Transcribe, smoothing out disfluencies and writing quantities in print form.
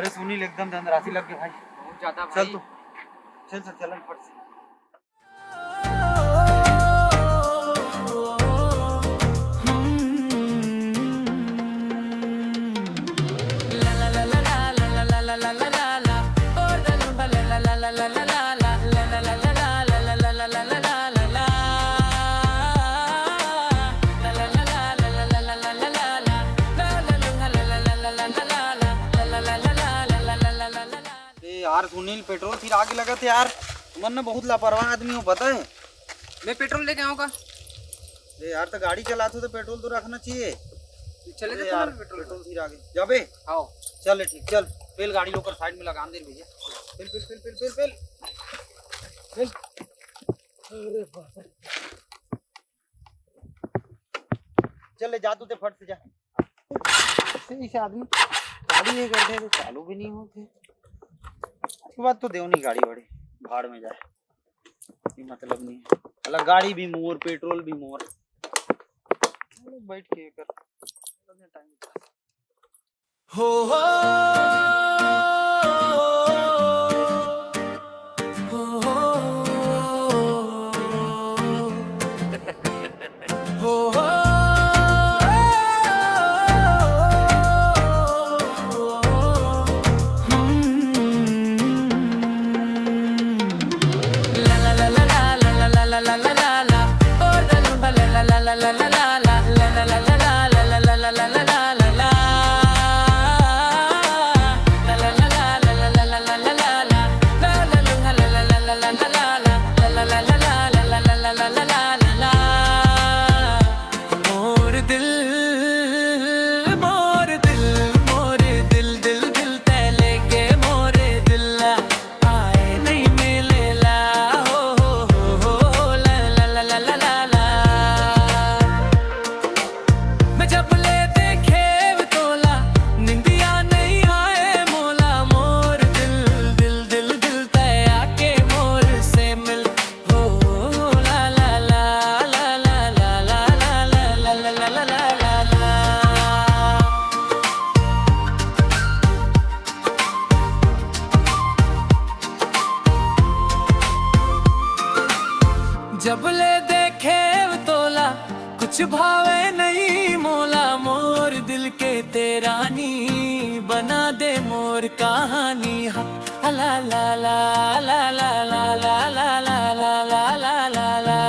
अरे सुनील एकदम धंधरासी लग गया भाई, बहुत ज्यादा भाई। चल तो चल चल फट से। यार सुनील पेट्रोल फिर आगे लगा थे यार, मन ना बहुत लापरवाह आदमी हो पता है। मैं पेट्रोल लेके आऊंगा। अरे यार तो गाड़ी चलाते तो पेट्रोल तो रखना चाहिए। चले अरे तो यार पेट्रोल पेट्रोल फिर आगे जाबे। आओ चल ठीक चल, पेल गाड़ी लोकर साइड में लगा दे भैया। पेल पेल पेल पेल पेल पेल पेल। अरे बाप रे, चल ले जा तू ते फट से जा। सही से आदमी गाड़ी नहीं करते तो चालू भी नहीं होते। उसके बाद तो देव नहीं गाड़ी बड़ी भाड़ में जाए, कोई मतलब नहीं है। अलग गाड़ी भी मोर, पेट्रोल भी मोर। बैठ के कर टाइम हो जब ले देखे तोला कुछ भावे नहीं मोला, मोर दिल के तेरा नी बना दे मोर कहानी। ला ला ला ला ला ला ला ला ला ला ला ला ला।